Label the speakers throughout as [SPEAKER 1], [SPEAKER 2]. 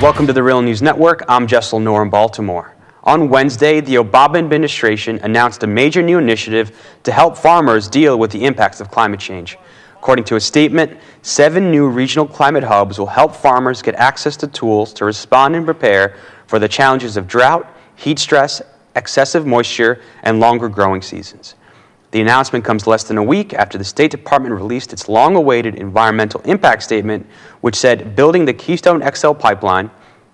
[SPEAKER 1] Welcome to the Real News Network. I'm Jessel Noor in Baltimore. On Wednesday, the Obama administration announced a major new initiative to help farmers deal with the impacts of climate change. According to a statement, 7 new regional climate hubs will help farmers get access to tools to respond and prepare for the challenges of drought, heat stress, excessive moisture, and longer growing seasons. The announcement comes less than a week after the State Department released its long-awaited environmental impact statement, which said building the Keystone XL pipeline,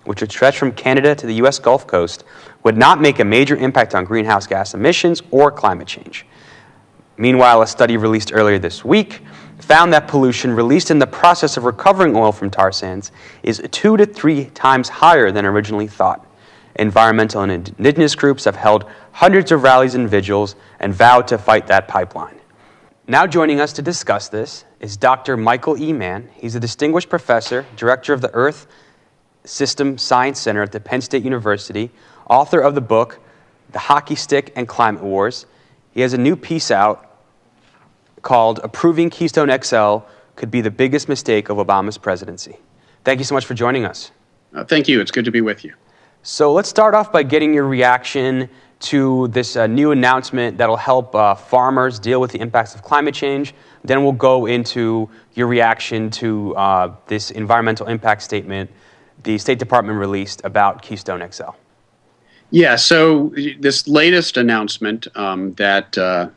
[SPEAKER 1] which would stretch from Canada to the U.S. Gulf Coast, would not make a major impact on greenhouse gas emissions or climate change. Meanwhile, a study released earlier this week found that pollution released in the process of recovering oil from tar sands is 2 to 3 times higher than originally thought. Environmental and indigenous groups have held hundreds of rallies and vigils and vowed to fight that pipeline. Now joining us to discuss this is Dr. Michael E. Mann. He's a distinguished professor, director of the Earth System Science Center at the Penn State University, author of the book, The Hockey Stick and Climate Wars. He has a new piece out called Approving Keystone XL Could Be the Biggest Mistake of Obama's Presidency. Thank you so much for joining us.
[SPEAKER 2] Thank you. It's good to be with you.
[SPEAKER 1] So let's start off by getting your reaction to this new announcement that'll help farmers deal with the impacts of climate change. Then we'll go into your reaction to this environmental impact statement the State Department released about Keystone XL.
[SPEAKER 2] Yeah, so this latest announcement that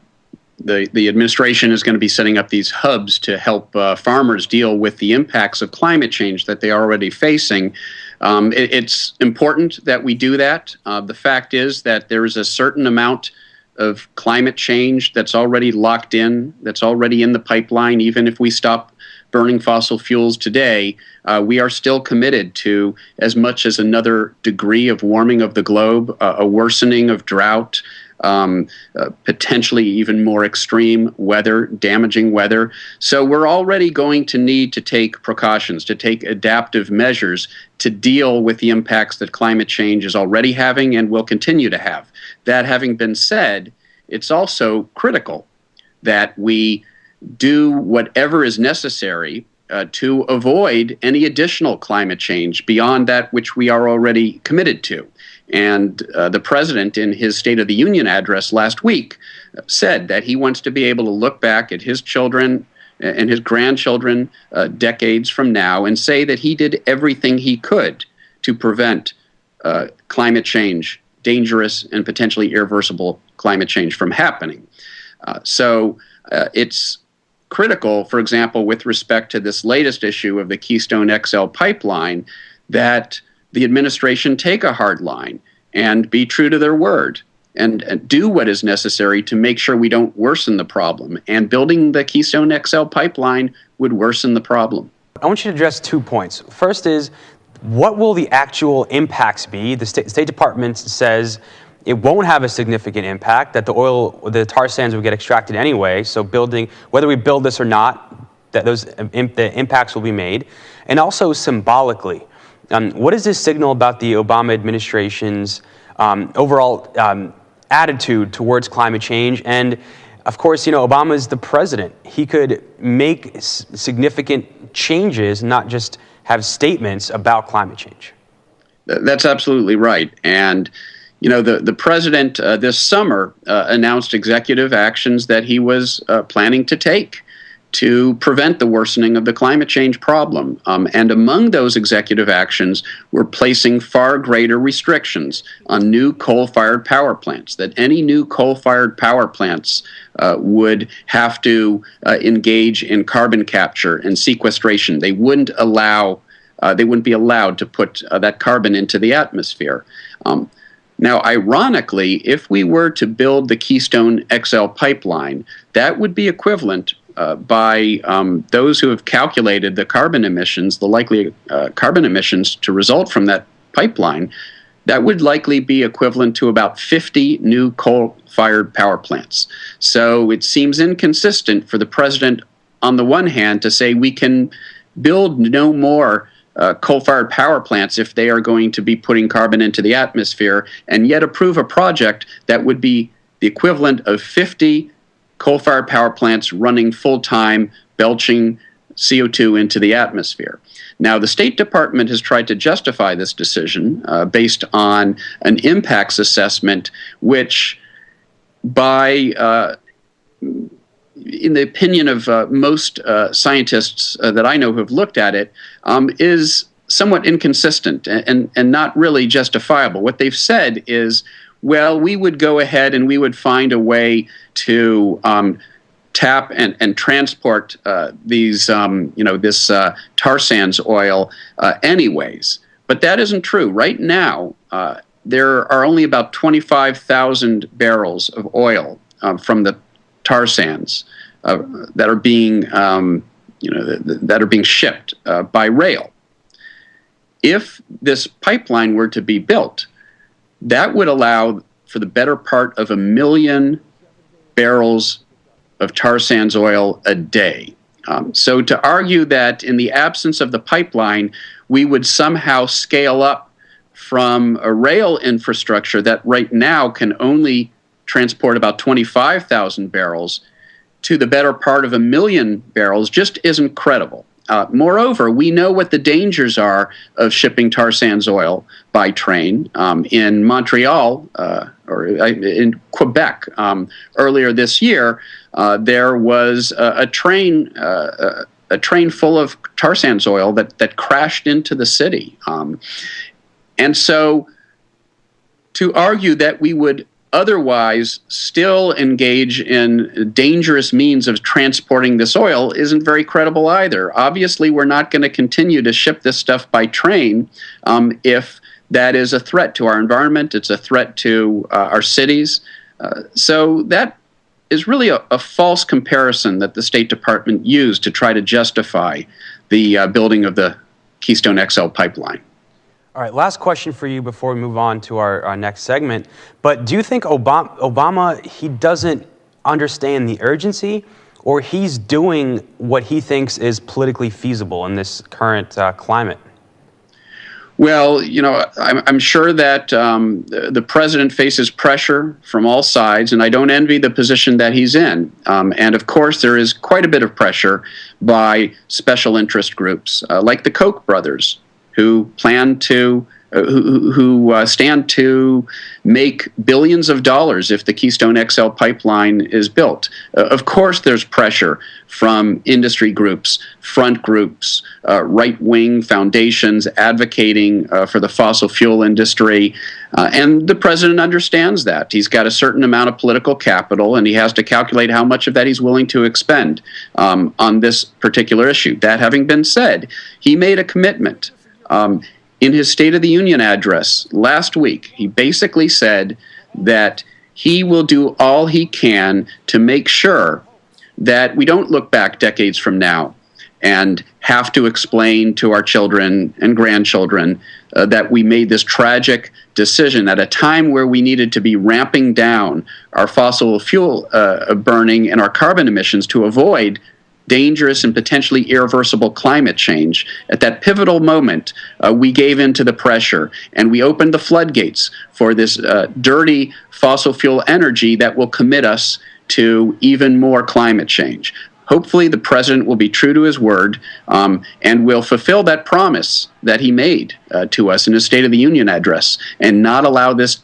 [SPEAKER 2] the administration is going to be setting up these hubs to help farmers deal with the impacts of climate change that they are already facing. It's important that we do that. The fact is that there is a certain amount of climate change that's already locked in, that's already in the pipeline. Even if we stop burning fossil fuels today, we are still committed to as much as another degree of warming of the globe, a worsening of drought, potentially even more extreme weather, damaging weather. So we're already going to need to take precautions, to take adaptive measures to deal with the impacts that climate change is already having and will continue to have. That having been said, it's also critical that we do whatever is necessary to avoid any additional climate change beyond that which we are already committed to. And the president, in his State of the Union address last week, said that he wants to be able to look back at his children and his grandchildren decades from now and say that he did everything he could to prevent climate change, dangerous and potentially irreversible climate change, from happening. So it's critical, for example, with respect to this latest issue of the Keystone XL pipeline, that the administration take a hard line and be true to their word and do what is necessary to make sure we don't worsen the problem. And building the Keystone XL pipeline would worsen the problem.
[SPEAKER 1] I want you to address 2 points. First is, what will the actual impacts be? The State Department says it won't have a significant impact, that the tar sands will get extracted anyway, so whether we build this or not, that the impacts will be made. And also symbolically, what does this signal about the Obama administration's overall attitude towards climate change? And of course, Obama is the president. He could make significant changes, not just have statements about climate change.
[SPEAKER 2] That's absolutely right. And the president this summer announced executive actions that he was planning to take to prevent the worsening of the climate change problem. And among those executive actions were placing far greater restrictions on new coal-fired power plants, that any new coal-fired power plants would have to engage in carbon capture and sequestration. They wouldn't be allowed to put that carbon into the atmosphere. Now, ironically, if we were to build the Keystone XL pipeline, that would be equivalent by those who have calculated the carbon emissions, the likely carbon emissions to result from that pipeline, that would likely be equivalent to about 50 new coal-fired power plants. So it seems inconsistent for the president, on the one hand, to say we can build no more coal-fired power plants if they are going to be putting carbon into the atmosphere, and yet approve a project that would be the equivalent of 50 coal-fired power plants running full-time, belching CO2 into the atmosphere. Now, the State Department has tried to justify this decision based on an impacts assessment, which, in the opinion of most scientists that I know who have looked at it, is somewhat inconsistent and not really justifiable. What they've said is, well, we would go ahead and we would find a way to tap and transport this tar sands oil anyways. But that isn't true. Right now, there are only about 25,000 barrels of oil from the tar sands that are being shipped by rail. If this pipeline were to be built, that would allow for the better part of 1 million barrels of tar sands oil a day. So to argue that in the absence of the pipeline, we would somehow scale up from a rail infrastructure that right now can only transport about 25,000 barrels to the better part of 1 million barrels just isn't credible. Moreover, we know what the dangers are of shipping tar sands oil by train. In Montreal, or in Quebec, earlier this year, there was a train full of tar sands oil that crashed into the city. And so to argue that we would otherwise still engage in dangerous means of transporting this oil isn't very credible either. Obviously, we're not going to continue to ship this stuff by train if that is a threat to our environment, it's a threat to our cities. So that is really a false comparison that the State Department used to try to justify the building of the Keystone XL pipeline.
[SPEAKER 1] All right, last question for you before we move on to our next segment. But do you think Obama, he doesn't understand the urgency, or he's doing what he thinks is politically feasible in this current climate?
[SPEAKER 2] Well, I'm sure that the president faces pressure from all sides, and I don't envy the position that he's in. And of course, there is quite a bit of pressure by special interest groups like the Koch brothers, who stand to make billions of dollars if the Keystone XL pipeline is built. Of course, there's pressure from industry groups, front groups, right-wing foundations advocating for the fossil fuel industry, and the president understands that. He's got a certain amount of political capital, and he has to calculate how much of that he's willing to expend on this particular issue. That having been said, he made a commitment. In his State of the Union address last week, he basically said that he will do all he can to make sure that we don't look back decades from now and have to explain to our children and grandchildren that we made this tragic decision at a time where we needed to be ramping down our fossil fuel burning and our carbon emissions to avoid dangerous and potentially irreversible climate change. At that pivotal moment, we gave in to the pressure and we opened the floodgates for this dirty fossil fuel energy that will commit us to even more climate change. Hopefully, the president will be true to his word and will fulfill that promise that he made to us in his State of the Union address and not allow this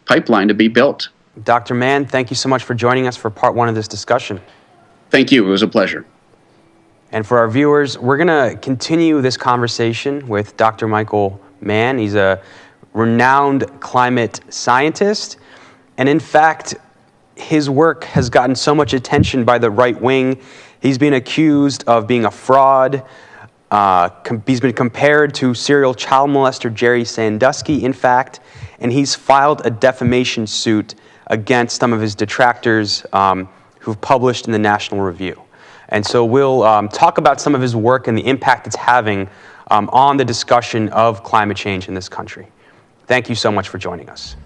[SPEAKER 2] pipeline to be built.
[SPEAKER 1] Dr. Mann, thank you so much for joining us for part one of this discussion.
[SPEAKER 2] Thank you. It was a pleasure.
[SPEAKER 1] And for our viewers, we're going to continue this conversation with Dr. Michael Mann. He's a renowned climate scientist. And in fact, his work has gotten so much attention by the right wing. He's been accused of being a fraud. He's been compared to serial child molester Jerry Sandusky, in fact. And he's filed a defamation suit against some of his detractors who've published in the National Review. And so we'll talk about some of his work and the impact it's having on the discussion of climate change in this country. Thank you so much for joining us.